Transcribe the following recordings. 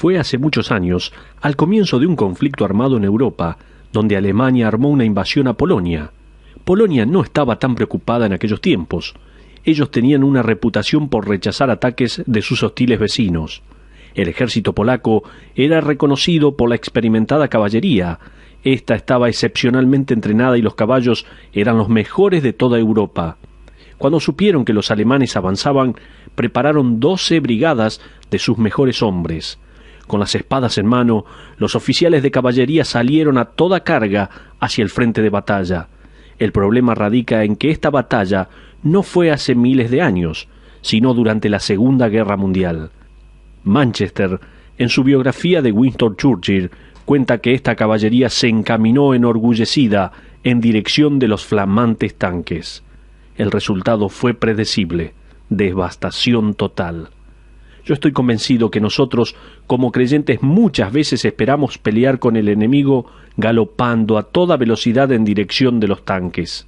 Fue hace muchos años, al comienzo de un conflicto armado en Europa, donde Alemania armó una invasión a Polonia. Polonia no estaba tan preocupada en aquellos tiempos. Ellos tenían una reputación por rechazar ataques de sus hostiles vecinos. El ejército polaco era reconocido por la experimentada caballería. Esta estaba excepcionalmente entrenada y los caballos eran los mejores de toda Europa. Cuando supieron que los alemanes avanzaban, prepararon 12 brigadas de sus mejores hombres. Con las espadas en mano, los oficiales de caballería salieron a toda carga hacia el frente de batalla. El problema radica en que esta batalla no fue hace miles de años, sino durante la Segunda Guerra Mundial. Manchester, en su biografía de Winston Churchill, cuenta que esta caballería se encaminó enorgullecida en dirección de los flamantes tanques. El resultado fue predecible: devastación total. Yo estoy convencido que nosotros, como creyentes, muchas veces esperamos pelear con el enemigo galopando a toda velocidad en dirección de los tanques.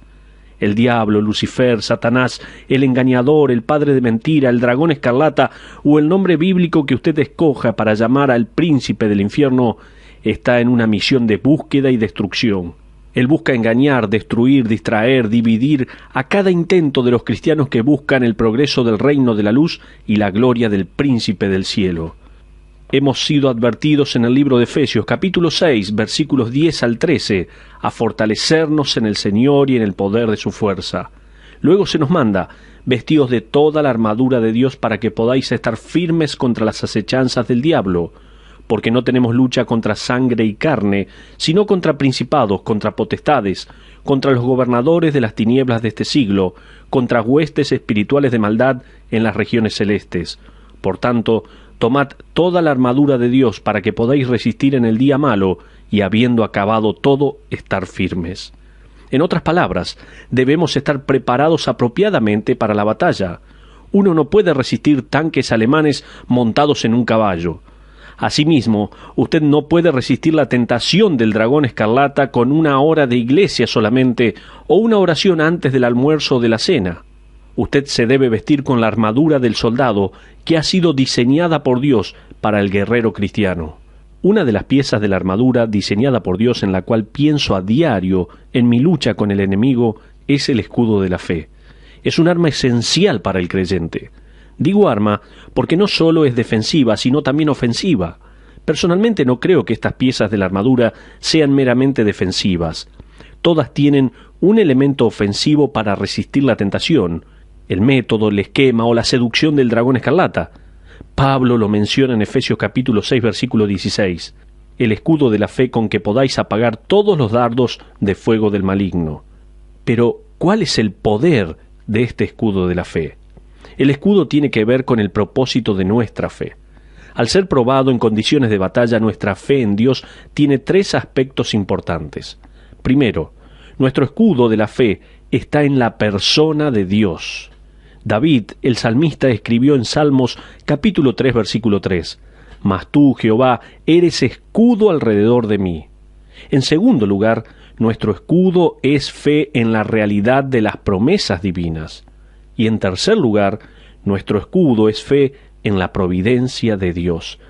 El diablo, Lucifer, Satanás, el engañador, el padre de mentira, el dragón escarlata o el nombre bíblico que usted escoja para llamar al príncipe del infierno, está en una misión de búsqueda y destrucción. Él busca engañar, destruir, distraer, dividir a cada intento de los cristianos que buscan el progreso del reino de la luz y la gloria del príncipe del cielo. Hemos sido advertidos en el libro de Efesios, capítulo 6, versículos 10 al 13, a fortalecernos en el Señor y en el poder de su fuerza. Luego se nos manda: vestidos de toda la armadura de Dios para que podáis estar firmes contra las acechanzas del diablo, porque no tenemos lucha contra sangre y carne, sino contra principados, contra potestades, contra los gobernadores de las tinieblas de este siglo, contra huestes espirituales de maldad en las regiones celestes. Por tanto, tomad toda la armadura de Dios para que podáis resistir en el día malo, y habiendo acabado todo, estar firmes. En otras palabras, debemos estar preparados apropiadamente para la batalla. Uno no puede resistir tanques alemanes montados en un caballo. Asimismo, usted no puede resistir la tentación del dragón escarlata con una hora de iglesia solamente o una oración antes del almuerzo o de la cena. Usted se debe vestir con la armadura del soldado que ha sido diseñada por Dios para el guerrero cristiano. Una de las piezas de la armadura diseñada por Dios en la cual pienso a diario en mi lucha con el enemigo es el escudo de la fe. Es un arma esencial para el creyente. Digo arma porque no solo es defensiva, sino también ofensiva. Personalmente no creo que estas piezas de la armadura sean meramente defensivas. Todas tienen un elemento ofensivo para resistir la tentación, el método, el esquema o la seducción del dragón escarlata. Pablo lo menciona en Efesios capítulo 6, versículo 16. El escudo de la fe con que podáis apagar todos los dardos de fuego del maligno. Pero, ¿cuál es el poder de este escudo de la fe? El escudo tiene que ver con el propósito de nuestra fe. Al ser probado en condiciones de batalla, nuestra fe en Dios tiene 3 aspectos importantes. Primero, nuestro escudo de la fe está en la persona de Dios. David, el salmista, escribió en Salmos capítulo 3, versículo 3, «Mas tú, Jehová, eres escudo alrededor de mí». En segundo lugar, nuestro escudo es fe en la realidad de las promesas divinas. Y en tercer lugar, nuestro escudo es fe en la providencia de Dios.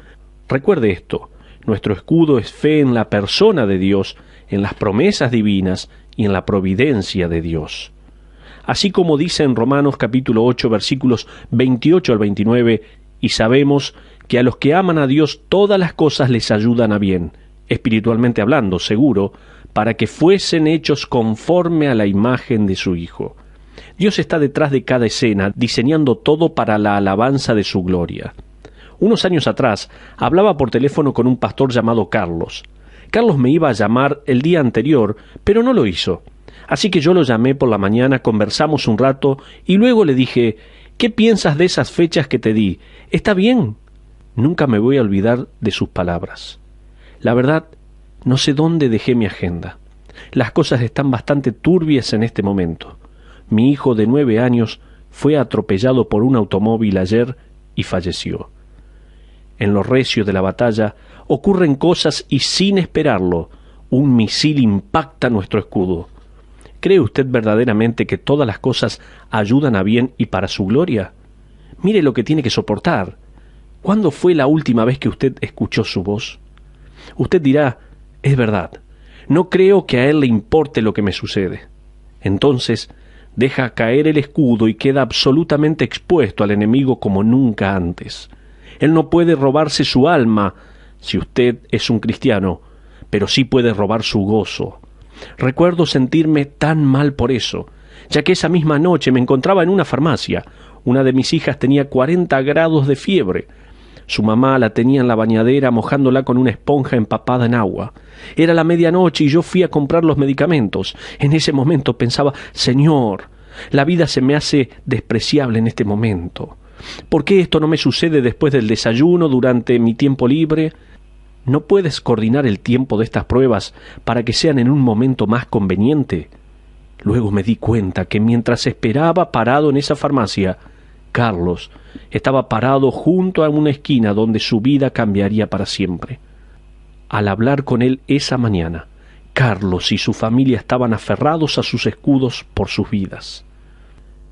Recuerde esto: nuestro escudo es fe en la persona de Dios, en las promesas divinas y en la providencia de Dios. Así como dice en Romanos capítulo 8, versículos 28 al 29, y sabemos que a los que aman a Dios todas las cosas les ayudan a bien, espiritualmente hablando, seguro, para que fuesen hechos conforme a la imagen de su Hijo. Dios está detrás de cada escena, diseñando todo para la alabanza de su gloria. Unos años atrás, hablaba por teléfono con un pastor llamado Carlos. Carlos me iba a llamar el día anterior, pero no lo hizo. Así que yo lo llamé por la mañana, conversamos un rato, y luego le dije: «¿Qué piensas de esas fechas que te di? ¿Está bien?». Nunca me voy a olvidar de sus palabras. La verdad, no sé dónde dejé mi agenda. Las cosas están bastante turbias en este momento. Mi hijo de 9 años fue atropellado por un automóvil ayer y falleció. En lo recio de la batalla ocurren cosas y sin esperarlo, un misil impacta nuestro escudo. ¿Cree usted verdaderamente que todas las cosas ayudan a bien y para su gloria? Mire lo que tiene que soportar. ¿Cuándo fue la última vez que usted escuchó su voz? Usted dirá, es verdad, no creo que a él le importe lo que me sucede. Entonces, deja caer el escudo y queda absolutamente expuesto al enemigo como nunca antes. Él no puede robarse su alma, si usted es un cristiano, pero sí puede robar su gozo. Recuerdo sentirme tan mal por eso, ya que esa misma noche me encontraba en una farmacia. Una de mis hijas tenía 40 grados de fiebre. Su mamá la tenía en la bañadera mojándola con una esponja empapada en agua. Era la medianoche y yo fui a comprar los medicamentos. En ese momento pensaba, Señor, la vida se me hace despreciable en este momento. ¿Por qué esto no me sucede después del desayuno, durante mi tiempo libre? ¿No puedes coordinar el tiempo de estas pruebas para que sean en un momento más conveniente? Luego me di cuenta que mientras esperaba parado en esa farmacia, Carlos estaba parado junto a una esquina donde su vida cambiaría para siempre. Al hablar con él esa mañana, Carlos y su familia estaban aferrados a sus escudos por sus vidas.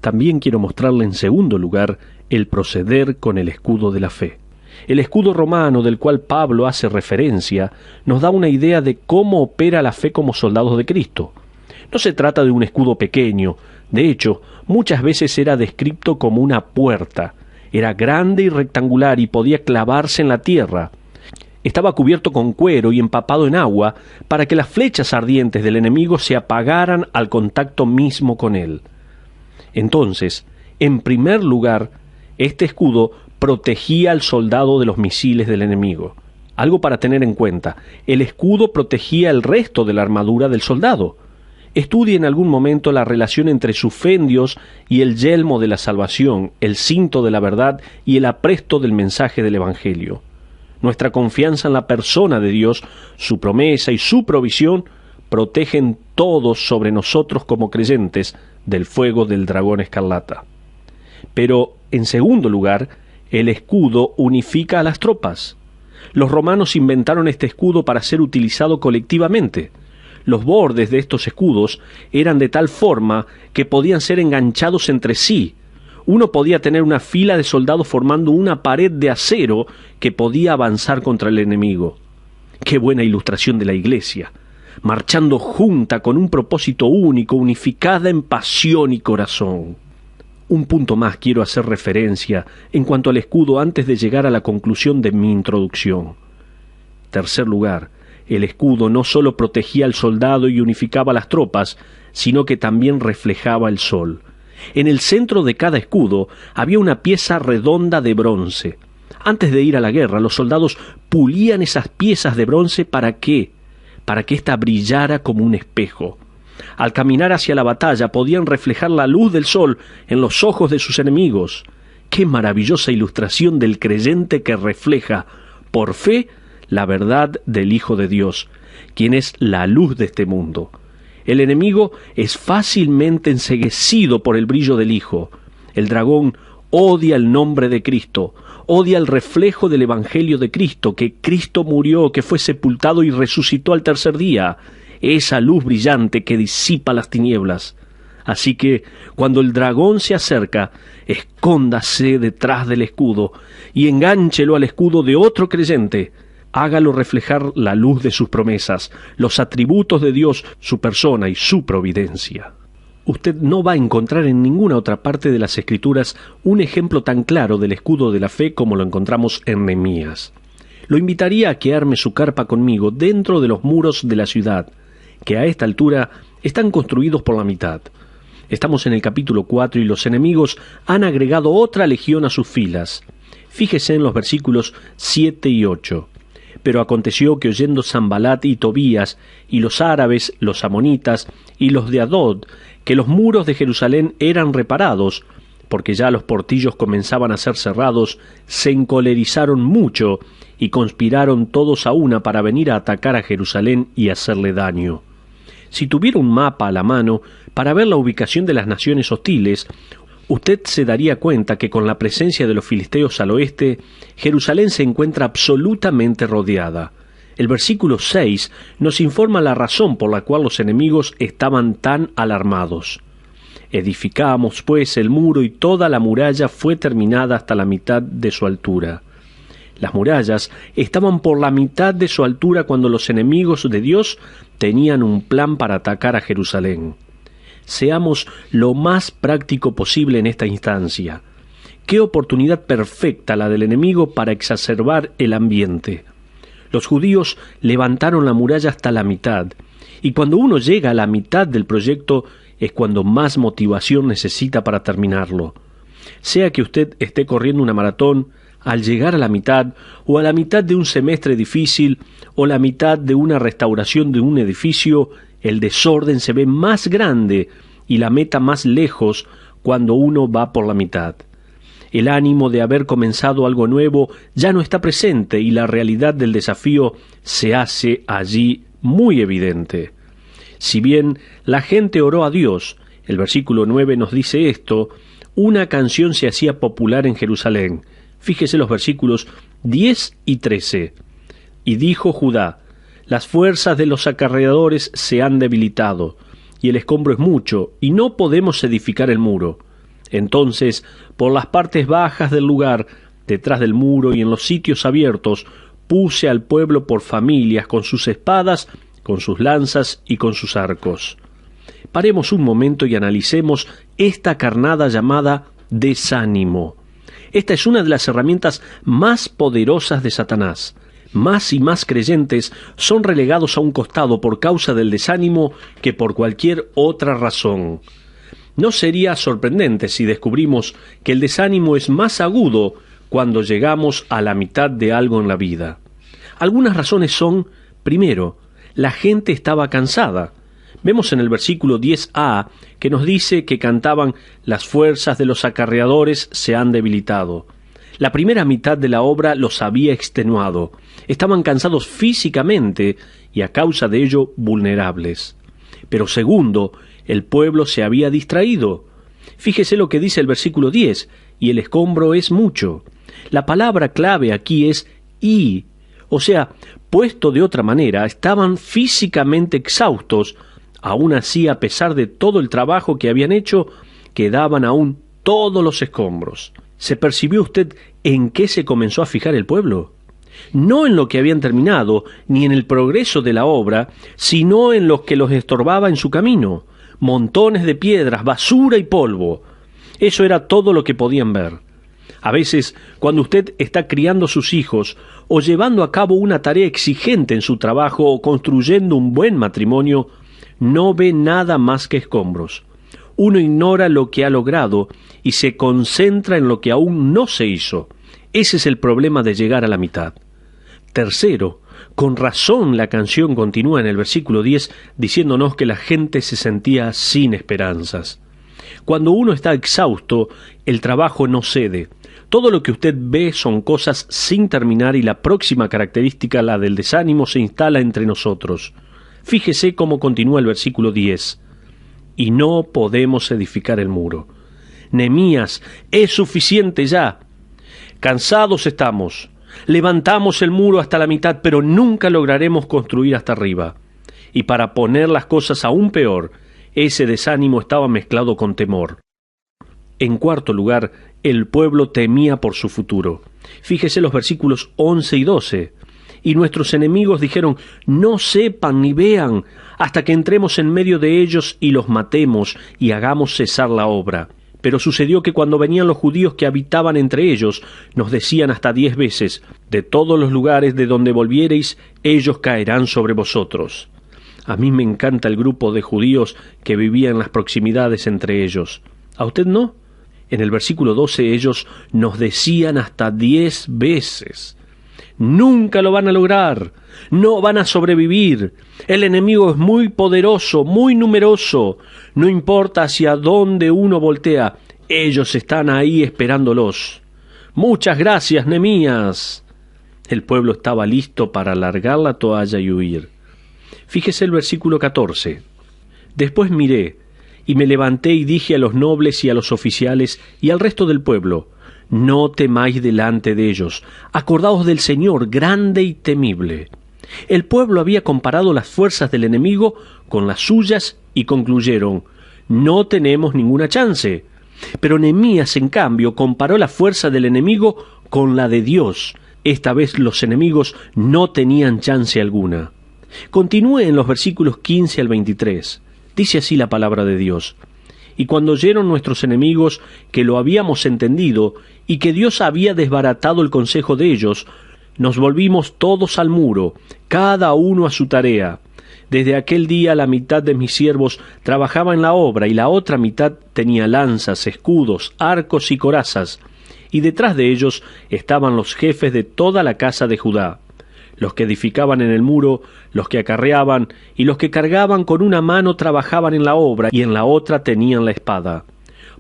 También quiero mostrarle en segundo lugar el proceder con el escudo de la fe. El escudo romano del cual Pablo hace referencia nos da una idea de cómo opera la fe como soldados de Cristo. No se trata de un escudo pequeño. De hecho, muchas veces era descrito como una puerta. Era grande y rectangular y podía clavarse en la tierra. Estaba cubierto con cuero y empapado en agua para que las flechas ardientes del enemigo se apagaran al contacto mismo con él. Entonces, en primer lugar, este escudo protegía al soldado de los misiles del enemigo. Algo para tener en cuenta, el escudo protegía el resto de la armadura del soldado. Estudie en algún momento la relación entre su fe en Dios y el yelmo de la salvación, el cinto de la verdad y el apresto del mensaje del Evangelio. Nuestra confianza en la persona de Dios, su promesa y su provisión protegen todos sobre nosotros como creyentes del fuego del dragón escarlata. Pero, en segundo lugar, el escudo unifica a las tropas. Los romanos inventaron este escudo para ser utilizado colectivamente. Los bordes de estos escudos eran de tal forma que podían ser enganchados entre sí. Uno podía tener una fila de soldados formando una pared de acero que podía avanzar contra el enemigo. ¡Qué buena ilustración de la iglesia! Marchando junta con un propósito único, unificada en pasión y corazón. Un punto más quiero hacer referencia en cuanto al escudo antes de llegar a la conclusión de mi introducción. Tercer lugar, el escudo no solo protegía al soldado y unificaba las tropas, sino que también reflejaba el sol. En el centro de cada escudo había una pieza redonda de bronce. Antes de ir a la guerra, los soldados pulían esas piezas de bronce ¿para qué? Para que ésta brillara como un espejo. Al caminar hacia la batalla podían reflejar la luz del sol en los ojos de sus enemigos. ¡Qué maravillosa ilustración del creyente que refleja, por fe, la verdad del Hijo de Dios, quien es la luz de este mundo! El enemigo es fácilmente enceguecido por el brillo del Hijo. El dragón odia el nombre de Cristo, odia el reflejo del Evangelio de Cristo, que Cristo murió, que fue sepultado y resucitó al tercer día, esa luz brillante que disipa las tinieblas. Así que, cuando el dragón se acerca, escóndase detrás del escudo y engánchelo al escudo de otro creyente. Hágalo reflejar la luz de sus promesas, los atributos de Dios, su persona y su providencia. Usted no va a encontrar en ninguna otra parte de las Escrituras un ejemplo tan claro del escudo de la fe como lo encontramos en Nehemías. Lo invitaría a que arme su carpa conmigo dentro de los muros de la ciudad, que a esta altura están construidos por la mitad. Estamos en el capítulo 4 y los enemigos han agregado otra legión a sus filas. Fíjese en los versículos 7 y 8. Pero aconteció que oyendo Sanbalat y Tobías, y los árabes, los amonitas, y los de Adod, que los muros de Jerusalén eran reparados, porque ya los portillos comenzaban a ser cerrados, se encolerizaron mucho, y conspiraron todos a una para venir a atacar a Jerusalén y hacerle daño. Si tuviera un mapa a la mano, para ver la ubicación de las naciones hostiles, usted se daría cuenta que con la presencia de los filisteos al oeste, Jerusalén se encuentra absolutamente rodeada. El versículo 6 nos informa la razón por la cual los enemigos estaban tan alarmados. Edificamos, pues, el muro y toda la muralla fue terminada hasta la mitad de su altura. Las murallas estaban por la mitad de su altura cuando los enemigos de Dios tenían un plan para atacar a Jerusalén. Seamos lo más práctico posible en esta instancia. Qué oportunidad perfecta la del enemigo para exacerbar el ambiente. Los judíos levantaron la muralla hasta la mitad, y cuando uno llega a la mitad del proyecto es cuando más motivación necesita para terminarlo. Sea que usted esté corriendo una maratón, al llegar a la mitad, o a la mitad de un semestre difícil, o la mitad de una restauración de un edificio, el desorden se ve más grande y la meta más lejos cuando uno va por la mitad. El ánimo de haber comenzado algo nuevo ya no está presente y la realidad del desafío se hace allí muy evidente. Si bien la gente oró a Dios, el versículo 9 nos dice esto, una canción se hacía popular en Jerusalén. Fíjese los versículos 10 y 13. Y dijo Judá, las fuerzas de los acarreadores se han debilitado, y el escombro es mucho, y no podemos edificar el muro. Entonces, por las partes bajas del lugar, detrás del muro y en los sitios abiertos, puse al pueblo por familias, con sus espadas, con sus lanzas y con sus arcos. Paremos un momento y analicemos esta carnada llamada desánimo. Esta es una de las herramientas más poderosas de Satanás. Más y más creyentes son relegados a un costado por causa del desánimo que por cualquier otra razón. No sería sorprendente si descubrimos que el desánimo es más agudo cuando llegamos a la mitad de algo en la vida. Algunas razones son, primero, la gente estaba cansada. Vemos en el versículo 10a que nos dice que cantaban las fuerzas de los acarreadores se han debilitado. La primera mitad de la obra los había extenuado. Estaban cansados físicamente y a causa de ello vulnerables. Pero segundo, el pueblo se había distraído. Fíjese lo que dice el versículo 10, y el escombro es mucho. La palabra clave aquí es y, o sea, puesto de otra manera, estaban físicamente exhaustos. Aún así, a pesar de todo el trabajo que habían hecho, quedaban aún todos los escombros. ¿Se percibió usted en qué se comenzó a fijar el pueblo? No en lo que habían terminado, ni en el progreso de la obra, sino en lo que los estorbaba en su camino. Montones de piedras, basura y polvo. Eso era todo lo que podían ver. A veces, cuando usted está criando sus hijos, o llevando a cabo una tarea exigente en su trabajo, o construyendo un buen matrimonio, no ve nada más que escombros. Uno ignora lo que ha logrado y se concentra en lo que aún no se hizo. Ese es el problema de llegar a la mitad. Tercero, con razón la canción continúa en el versículo 10 diciéndonos que la gente se sentía sin esperanzas. Cuando uno está exhausto, el trabajo no cede. Todo lo que usted ve son cosas sin terminar y la próxima característica, la del desánimo, se instala entre nosotros. Fíjese cómo continúa el versículo 10. Y no podemos edificar el muro. Nehemías, es suficiente ya. Cansados estamos. Levantamos el muro hasta la mitad, pero nunca lograremos construir hasta arriba. Y para poner las cosas aún peor, ese desánimo estaba mezclado con temor. En cuarto lugar, el pueblo temía por su futuro. Fíjese los versículos 11 y 12. Y nuestros enemigos dijeron, no sepan ni vean, hasta que entremos en medio de ellos y los matemos y hagamos cesar la obra. Pero sucedió que cuando venían los judíos que habitaban entre ellos, nos decían hasta 10 veces, de todos los lugares de donde volviereis, ellos caerán sobre vosotros. A mí me encanta el grupo de judíos que vivía en las proximidades entre ellos. ¿A usted no? En el versículo 12 ellos nos decían hasta 10 veces. Nunca lo van a lograr, no van a sobrevivir. El enemigo es muy poderoso, muy numeroso. No importa hacia dónde uno voltea, ellos están ahí esperándolos. Muchas gracias, Nehemías. El pueblo estaba listo para largar la toalla y huir. Fíjese el versículo 14. Después miré, y me levanté y dije a los nobles y a los oficiales y al resto del pueblo, no temáis delante de ellos, acordaos del Señor grande y temible. El pueblo había comparado las fuerzas del enemigo con las suyas y concluyeron, no tenemos ninguna chance. Pero Nehemías, en cambio, comparó la fuerza del enemigo con la de Dios. Esta vez los enemigos no tenían chance alguna. Continúe en los versículos 15 al 23. Dice así la palabra de Dios. Y cuando oyeron nuestros enemigos que lo habíamos entendido y que Dios había desbaratado el consejo de ellos, nos volvimos todos al muro, cada uno a su tarea. Desde aquel día la mitad de mis siervos trabajaba en la obra y la otra mitad tenía lanzas, escudos, arcos y corazas, y detrás de ellos estaban los jefes de toda la casa de Judá, los que edificaban en el muro, los que acarreaban, y los que cargaban con una mano trabajaban en la obra, y en la otra tenían la espada.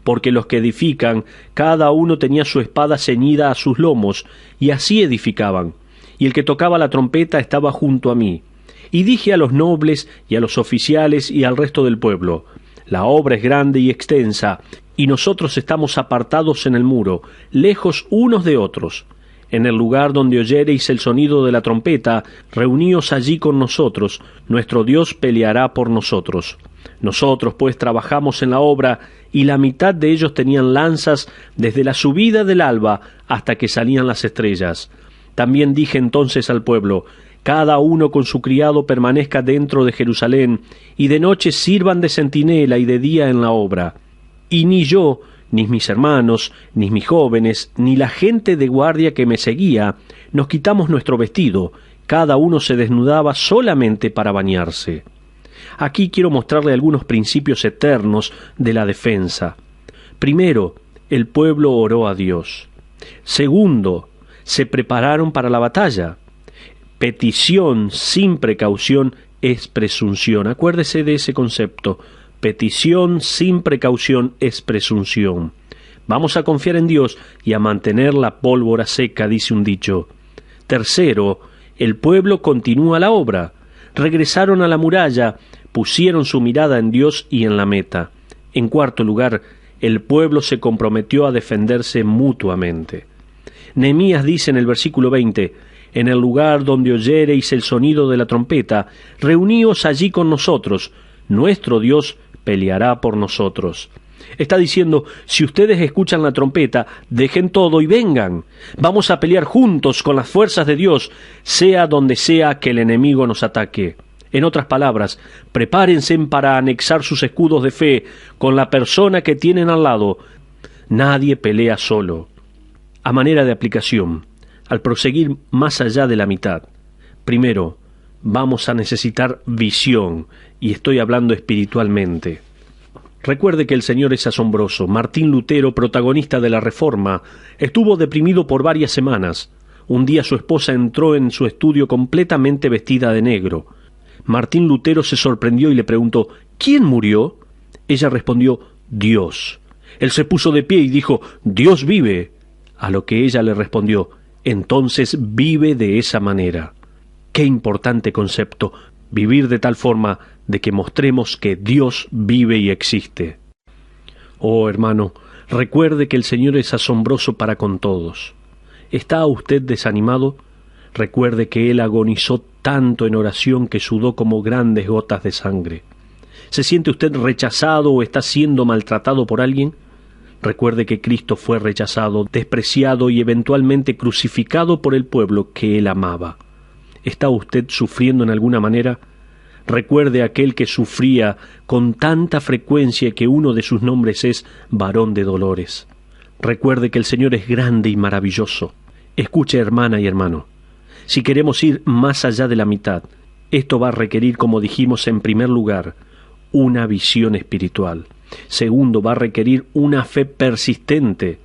Porque los que edifican, cada uno tenía su espada ceñida a sus lomos, y así edificaban. Y el que tocaba la trompeta estaba junto a mí. Y dije a los nobles, y a los oficiales, y al resto del pueblo, la obra es grande y extensa, y nosotros estamos apartados en el muro, lejos unos de otros. En el lugar donde oyereis el sonido de la trompeta, reuníos allí con nosotros, nuestro Dios peleará por nosotros. Nosotros pues trabajamos en la obra, y la mitad de ellos tenían lanzas desde la subida del alba hasta que salían las estrellas. También dije entonces al pueblo, cada uno con su criado permanezca dentro de Jerusalén, y de noche sirvan de centinela y de día en la obra. Y ni yo, ni mis hermanos, ni mis jóvenes, ni la gente de guardia que me seguía, nos quitamos nuestro vestido, cada uno se desnudaba solamente para bañarse. Aquí quiero mostrarle algunos principios eternos de la defensa. Primero, el pueblo oró a Dios. Segundo, se prepararon para la batalla. Petición sin precaución es presunción. Acuérdese de ese concepto. Petición sin precaución es presunción. Vamos a confiar en Dios y a mantener la pólvora seca, dice un dicho. Tercero, el pueblo continúa la obra. Regresaron a la muralla, pusieron su mirada en Dios y en la meta. En cuarto lugar, el pueblo se comprometió a defenderse mutuamente. Nehemías dice en el versículo 20, en el lugar donde oyereis el sonido de la trompeta, reuníos allí con nosotros, nuestro Dios peleará por nosotros. Está diciendo, si ustedes escuchan la trompeta, dejen todo y vengan. Vamos a pelear juntos con las fuerzas de Dios, sea donde sea que el enemigo nos ataque. En otras palabras, prepárense para anexar sus escudos de fe con la persona que tienen al lado. Nadie pelea solo. A manera de aplicación, al proseguir más allá de la mitad, primero, vamos a necesitar visión, y estoy hablando espiritualmente. Recuerde que el Señor es asombroso. Martín Lutero, protagonista de la Reforma, estuvo deprimido por varias semanas. Un día su esposa entró en su estudio completamente vestida de negro. Martín Lutero se sorprendió y le preguntó, ¿quién murió? Ella respondió, Dios. Él se puso de pie y dijo, Dios vive. A lo que ella le respondió, entonces vive de esa manera. Qué importante concepto, vivir de tal forma de que mostremos que Dios vive y existe. Oh, hermano, recuerde que el Señor es asombroso para con todos. ¿Está usted desanimado? Recuerde que Él agonizó tanto en oración que sudó como grandes gotas de sangre. ¿Se siente usted rechazado o está siendo maltratado por alguien? Recuerde que Cristo fue rechazado, despreciado y eventualmente crucificado por el pueblo que Él amaba. ¿Está usted sufriendo en alguna manera? Recuerde aquel que sufría con tanta frecuencia que uno de sus nombres es varón de dolores. Recuerde que el Señor es grande y maravilloso. Escuche, hermana y hermano, si queremos ir más allá de la mitad, esto va a requerir, como dijimos en primer lugar, una visión espiritual. Segundo, va a requerir una fe persistente.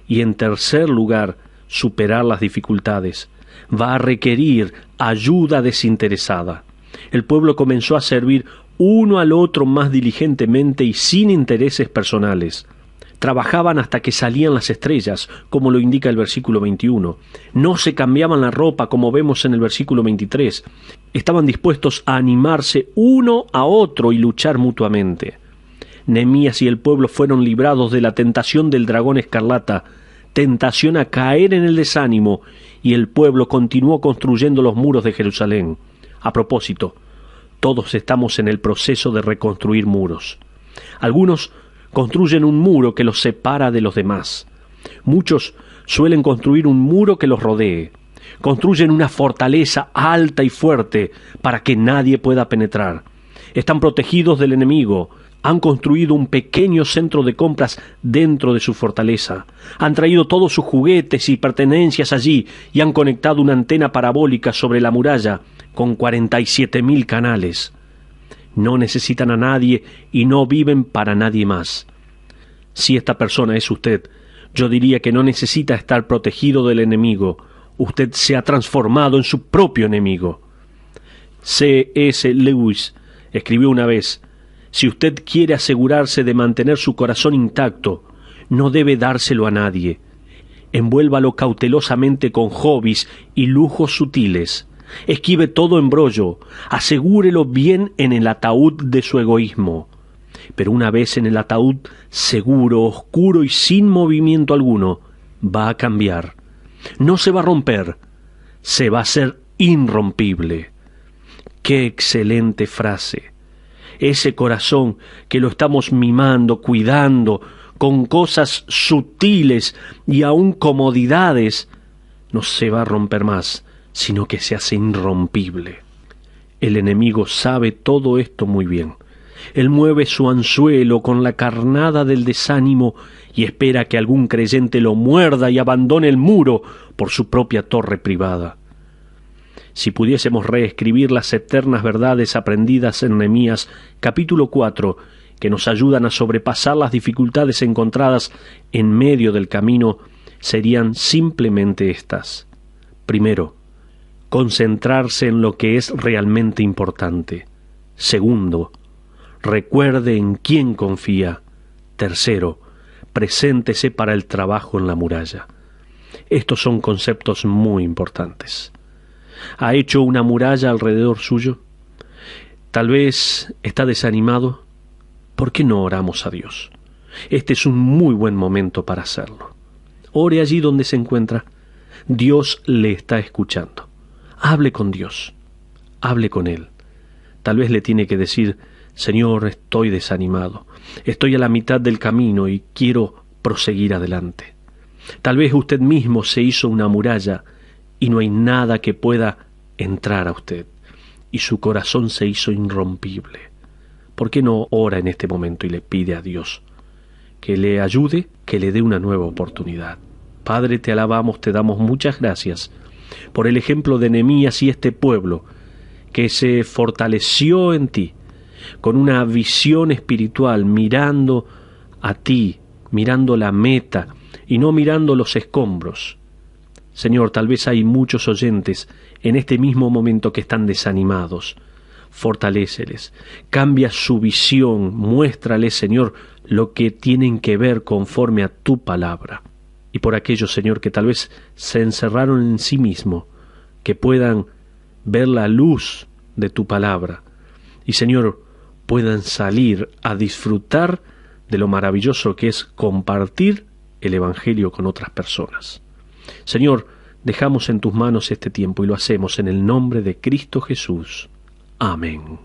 Y en tercer lugar, superar las dificultades. Va a requerir ayuda desinteresada. El pueblo comenzó a servir uno al otro más diligentemente y sin intereses personales. Trabajaban hasta que salían las estrellas, como lo indica el versículo 21. No se cambiaban la ropa, como vemos en el versículo 23. Estaban dispuestos a animarse uno a otro y luchar mutuamente. Nehemías y el pueblo fueron librados de la tentación del dragón escarlata, tentación a caer en el desánimo, y el pueblo continuó construyendo los muros de Jerusalén. A propósito, todos estamos en el proceso de reconstruir muros. Algunos construyen un muro que los separa de los demás. Muchos suelen construir un muro que los rodee. Construyen una fortaleza alta y fuerte para que nadie pueda penetrar. Están protegidos del enemigo. Han construido un pequeño centro de compras dentro de su fortaleza. Han traído todos sus juguetes y pertenencias allí y han conectado una antena parabólica sobre la muralla con 47.000 canales. No necesitan a nadie y no viven para nadie más. Si esta persona es usted, yo diría que no necesita estar protegido del enemigo. Usted se ha transformado en su propio enemigo. C.S. Lewis escribió una vez: si usted quiere asegurarse de mantener su corazón intacto, no debe dárselo a nadie. Envuélvalo cautelosamente con hobbies y lujos sutiles. Esquive todo embrollo. Asegúrelo bien en el ataúd de su egoísmo. Pero una vez en el ataúd, seguro, oscuro y sin movimiento alguno, va a cambiar. No se va a romper, se va a hacer irrompible. ¡Qué excelente frase! Ese corazón que lo estamos mimando, cuidando, con cosas sutiles y aún comodidades, no se va a romper más, sino que se hace irrompible. El enemigo sabe todo esto muy bien. Él mueve su anzuelo con la carnada del desánimo y espera que algún creyente lo muerda y abandone el muro por su propia torre privada. Si pudiésemos reescribir las eternas verdades aprendidas en Nehemías capítulo 4, que nos ayudan a sobrepasar las dificultades encontradas en medio del camino, serían simplemente estas. Primero, concentrarse en lo que es realmente importante. Segundo, recuerde en quién confía. Tercero, preséntese para el trabajo en la muralla. Estos son conceptos muy importantes. ¿Ha hecho una muralla alrededor suyo? Tal vez está desanimado. ¿Por qué no oramos a Dios? Este es un muy buen momento para hacerlo. Ore allí donde se encuentra. Dios le está escuchando. Hable con Dios. Hable con Él. Tal vez le tiene que decir: Señor, estoy desanimado. Estoy a la mitad del camino y quiero proseguir adelante. Tal vez usted mismo se hizo una muralla y no hay nada que pueda entrar a usted, y su corazón se hizo irrompible. ¿Por qué no ora en este momento y le pide a Dios que le ayude, que le dé una nueva oportunidad? Padre, te alabamos, te damos muchas gracias por el ejemplo de Nehemías y este pueblo que se fortaleció en ti, con una visión espiritual, mirando a ti, mirando la meta y no mirando los escombros. Señor, tal vez hay muchos oyentes en este mismo momento que están desanimados. Fortaléceles, cambia su visión, muéstrales, Señor, lo que tienen que ver conforme a tu palabra. Y por aquellos, Señor, que tal vez se encerraron en sí mismos, que puedan ver la luz de tu palabra y, Señor, puedan salir a disfrutar de lo maravilloso que es compartir el Evangelio con otras personas. Señor, dejamos en tus manos este tiempo y lo hacemos en el nombre de Cristo Jesús. Amén.